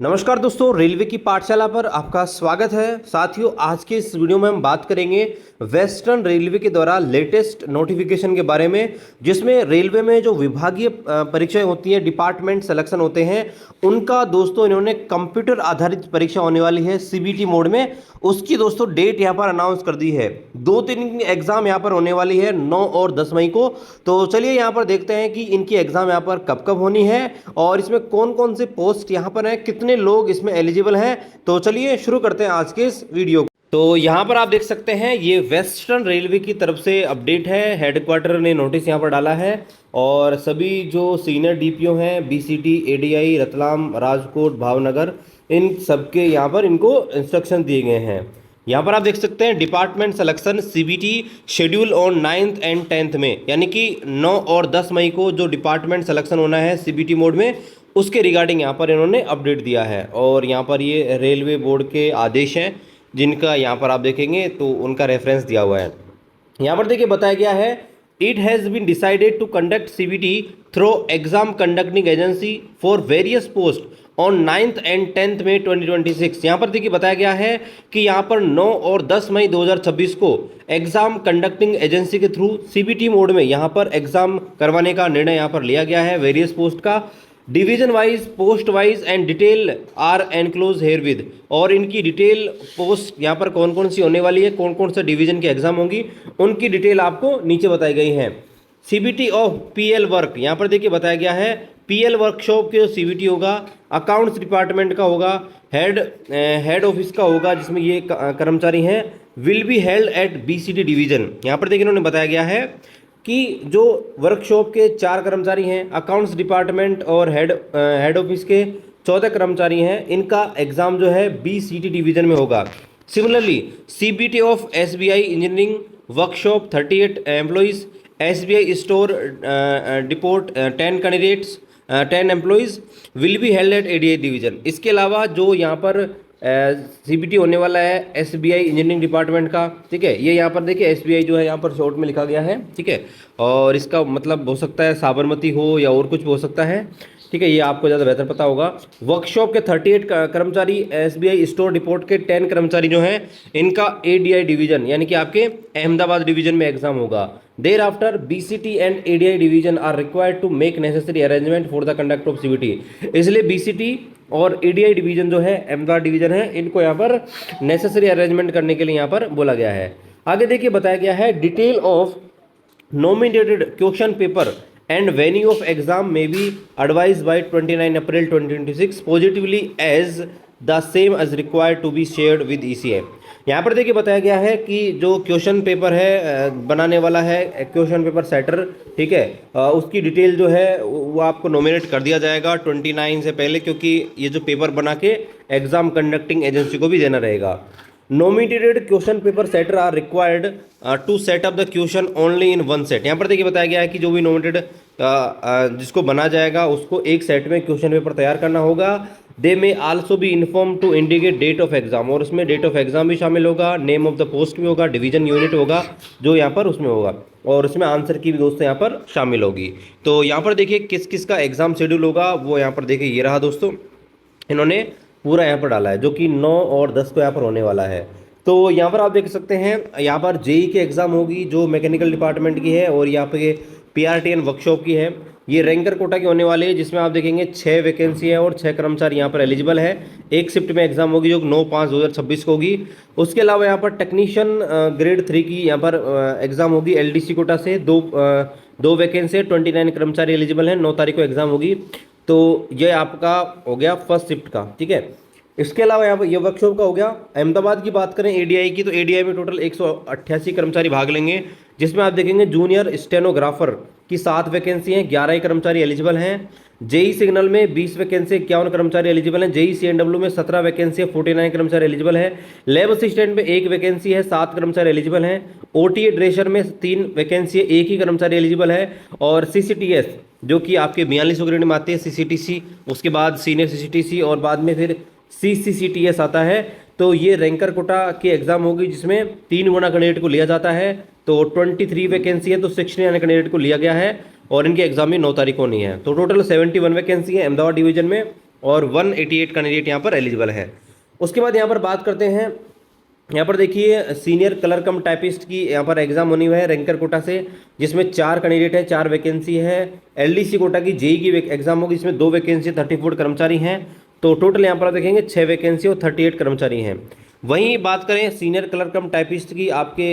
नमस्कार दोस्तों, रेलवे की पाठशाला पर आपका स्वागत है। साथियों, आज के इस वीडियो में हम बात करेंगे वेस्टर्न रेलवे के द्वारा लेटेस्ट नोटिफिकेशन के बारे में, जिसमें रेलवे में जो विभागीय परीक्षाएं होती हैं, डिपार्टमेंट सिलेक्शन होते हैं, उनका दोस्तों इन्होंने कंप्यूटर आधारित परीक्षा होने वाली है सीबीटी मोड में। उसकी दोस्तों डेट यहाँ पर अनाउंस कर दी है। 2-3 एग्जाम यहाँ पर होने वाली है 9 और 10 मई को। तो चलिए यहाँ पर देखते हैं कि इनकी एग्जाम यहाँ पर कब कब होनी है और इसमें कौन कौन से पोस्ट यहाँ पर हैं, कितने लोग इसमें एलिजिबल हैं। तो चलिए शुरू करते हैं आज के इस वीडियो को। तो यहाँ पर आप देख सकते हैं, ये वेस्टर्न रेलवे की तरफ से अपडेट है। हेडक्वार्टर ने नोटिस यहाँ पर डाला है और सभी जो सीनियर डीपीओ हैं, बीसीटी, एडीआई, रतलाम, राजकोट, भावनगर, इन सबके यहाँ पर इनको इंस्ट्रक्शन दिए गए हैं। यहाँ पर आप देख सकते हैं department selection CBT schedule on 9th and 10th में, यानी कि 9 और 10 मई को जो डिपार्टमेंट सिलेक्शन होना है सीबीटी मोड में, उसके रिगार्डिंग यहाँ पर इन्होंने अपडेट दिया है। और यहाँ पर ये रेलवे बोर्ड के आदेश हैं, जिनका यहाँ पर आप देखेंगे तो उनका रेफरेंस दिया हुआ है। यहाँ पर देखिए बताया गया है, it has been decided to conduct CBT through exam conducting agency for various post on 9th and 10th May 2026। यहाँ पर देखिए बताया गया है कि यहाँ पर 9 और 10 मई 2026 को एग्जाम कंडक्टिंग एजेंसी के थ्रू सीबीटी मोड में यहाँ पर एग्जाम करवाने का निर्णय यहाँ पर लिया गया है वेरियस पोस्ट का। Division wise, post wise and detail are enclose herewith. और इनकी डिटेल पोस्ट यहाँ पर कौन कौन सी होने वाली है, कौन कौन सा डिवीजन की एग्जाम होंगी, उनकी डिटेल आपको नीचे बताई गई है। सीबीटी ऑफ पीएल वर्क, यहाँ पर देखिए बताया गया है, पीएल वर्कशॉप के जो सीबीटी होगा, अकाउंट्स डिपार्टमेंट का होगा, हेड ऑफिस का होगा, जिसमें ये कर्मचारी हैं, will be held at BCT division. यहाँ पर देखिए इन्होंने बताया गया है कि जो वर्कशॉप के 4 कर्मचारी हैं, अकाउंट्स डिपार्टमेंट और हेड ऑफिस के 14 कर्मचारी हैं, इनका एग्ज़ाम जो है बीसीटी डिवीज़न में होगा। Similarly CBT of SBI engineering workshop 38 employees, SBI store depot 10 candidates 10 employees will be held at ADI division. इसके अलावा जो यहाँ पर सीबीटी होने वाला है एसबीआई इंजीनियरिंग डिपार्टमेंट का, ठीक है, ये यहाँ पर देखिए एसबीआई जो है यहाँ पर शॉर्ट में लिखा गया है, ठीक है, और इसका मतलब हो सकता है साबरमती हो या और कुछ भी हो सकता है, ठीक है, ये आपको ज़्यादा बेहतर पता होगा। वर्कशॉप के 38 कर्मचारी, एसबीआई स्टोर डिपोट के 10 कर्मचारी जो हैं, इनका एडीआई डिवीजन यानी कि आपके अहमदाबाद डिवीजन में एग्जाम होगा। Thereafter BCT and ADI division are required to make necessary arrangement for the conduct of CBT. इसलिए बीसीटी और एडीआई डिवीजन जो है, अहमदाबाद डिवीजन है, इनको यहाँ पर नेसेसरी अरेंजमेंट करने के लिए यहाँ पर बोला गया है। आगे देखिए बताया गया है, detail of nominated question paper and venue of exam may be advised by 29 April 2026 positively as the same as required to be shared with ECA। यहाँ पर देखिए बताया गया है कि जो क्वेश्चन पेपर है बनाने वाला है, क्वेश्चन पेपर सेटर, ठीक है, उसकी डिटेल जो है वो आपको नॉमिनेट कर दिया जाएगा 29 से पहले, क्योंकि ये जो पेपर बना के एग्जाम कंडक्टिंग एजेंसी को भी देना रहेगा। Nominated question paper setter are required to set up the question only in one set. यहाँ पर देखिए बताया गया है कि जो भी नोमिनेटेड जिसको बना जाएगा उसको एक सेट में क्वेश्चन पेपर तैयार करना होगा। दे में आल्सो भी inform to indicate date of exam, और उसमें डेट ऑफ एग्जाम भी शामिल होगा, नेम ऑफ द पोस्ट भी होगा, डिवीजन यूनिट होगा जो यहाँ पर उसमें होगा, और उसमें आंसर की भी दोस्तों यहाँ पर शामिल होगी। तो यहाँ पर देखिए किस किस का एग्जाम शेड्यूल होगा, वो यहाँ पर देखिए ये रहा दोस्तों, इन्होंने पूरा यहाँ पर डाला है, जो कि 9 और 10 को यहाँ पर होने वाला है। तो यहाँ पर आप देख सकते हैं, यहाँ पर जेई की एग्ज़ाम होगी जो मैकेनिकल डिपार्टमेंट की है, और यहाँ पे पीआरटीएन वर्कशॉप की है। ये रैंकर कोटा की होने वाली है, जिसमें आप देखेंगे 6 वैकेंसी है और 6 कर्मचारी यहाँ पर एलिजिबल है। एक शिफ्ट में एग्जाम होगी जो 9/5/2026 को होगी। उसके अलावा यहाँ पर टेक्नीशियन ग्रेड 3 की यहाँ पर एग्ज़ाम होगी एलडीसी कोटा से, दो वैकेंसी है, 29 कर्मचारी एलिजिबल हैं, 9 तारीख को एग्ज़ाम होगी। तो ये आपका हो गया फर्स्ट शिफ्ट का, ठीक है। इसके अलावा यहाँ पर ये वर्कशॉप का हो गया। अहमदाबाद की बात करें एडीआई की, तो एडीआई में टोटल 188 कर्मचारी भाग लेंगे, जिसमें आप देखेंगे जूनियर स्टेनोग्राफर की 7 वैकेंसी हैं, 11 कर्मचारी एलिजिबल हैं। जेई सिग्नल में 20 वैकेंसी, 51 कर्मचारी एलिजिबल हैं। जेई सीएनडब्ल्यू में 17 वैकेंसी है, 49 कर्मचारी एलिजिबल है। लैब असिस्टेंट में 1 वैकेंसी है, 7 कर्मचारी एलिजिबल हैं। ओटीए ड्रेशर में 3 वैकेंसी है, 1 ही कर्मचारी एलिजिबल है। और सीसीटीएस जो कि आपके 4200 ग्रेड में आते हैं, सीसीटीसी, उसके बाद सीनियर सीसीटीसी और बाद में फिर सीसीसीटीएस आता है। तो ये रैंकर कोटा की एग्जाम होगी, जिसमें 3 गुना कैंडिडेट को लिया जाता है। तो 23 वैकेंसी है, तो 69 कैंडिडेट को लिया गया है, और इनकी एग्जाम भी 9 तारीख को नहीं है। तो टोटल 71 वैकेंसी है अहमदाबाद डिवीजन में, और 188 कैंडिडेट यहाँ पर एलिजिबल है। उसके बाद यहाँ पर बात करते हैं, यहाँ पर देखिए सीनियर कलर कम टाइपिस्ट की यहाँ पर एग्जाम होनी हुई है रैंकर कोटा से, जिसमें 4 कैंडिडेट है, 4 वैकेंसी है। एलडीसी कोटा की जेई की एग्जाम होगी, इसमें 2 वैकेंसी 34 कर्मचारी हैं, तो टोटल यहाँ पर आप देखेंगे 6 वैकेंसी और 38 कर्मचारी हैं। वहीं बात करें सीनियर कलर कम टाइपिस्ट की आपके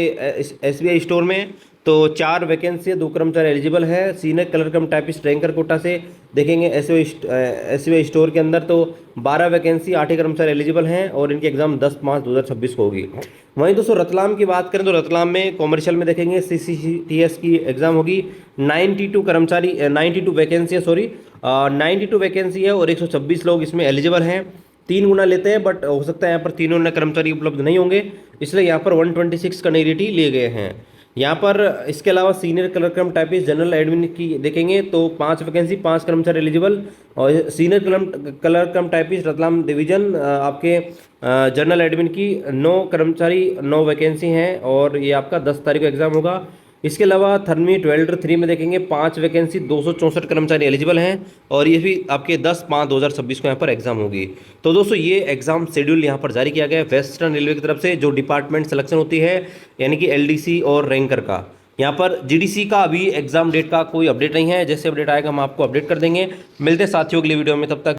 एसबीआई स्टोर में, तो 4 वैकेंसी 2 कर्मचारी एलिजिबल है। Senior clerk cum typist ranker quota से देखेंगे एसबीआई स्टोर के अंदर, तो 12 वैकेंसी 8 ही कर्मचारी एलिजिबल हैं और इनकी एग्जाम 10/5/2026 को होगी। वहीं दोस्तों रतलाम की बात करें तो रतलाम में कॉमर्शियल में देखेंगे सीसीटीएस की एग्जाम होगी। 92 वैकेंसी है, 92 वैकेंसी है और 126 लोग इसमें एलिजिबल हैं। 3 गुना लेते हैं, बट हो सकता है यहाँ पर तीनों नए कर्मचारी उपलब्ध नहीं होंगे, इसलिए यहाँ पर 126 कैंडिडेट ही लिए गए हैं। यहाँ पर इसके अलावा senior clerk cum typist general admin की देखेंगे तो 5 वैकेंसी 5 कर्मचारी एलिजिबल, और senior clerk cum typist Ratlam division आपके जनरल एडमिन की 9 कर्मचारी 9 वैकेंसी हैं और ये आपका 10 तारीख को एग्जाम होगा। इसके अलावा थर्मी 12-3 में देखेंगे 5 वैकेंसी 264 कर्मचारी एलिजिबल हैं और ये भी आपके 10/5/2026 को यहाँ पर एग्जाम होगी। तो दोस्तों ये एग्जाम शेड्यूल यहाँ पर जारी किया गया है वेस्टर्न रेलवे की तरफ से, जो डिपार्टमेंट सिलेक्शन होती है यानी कि एलडीसी और रैंकर का। यहाँ पर जीडीसी का अभी एग्जाम डेट का कोई अपडेट नहीं है, जैसे अपडेट आएगा हम आपको अपडेट कर देंगे। मिलते हैं साथियों अगली वीडियो में, तब तक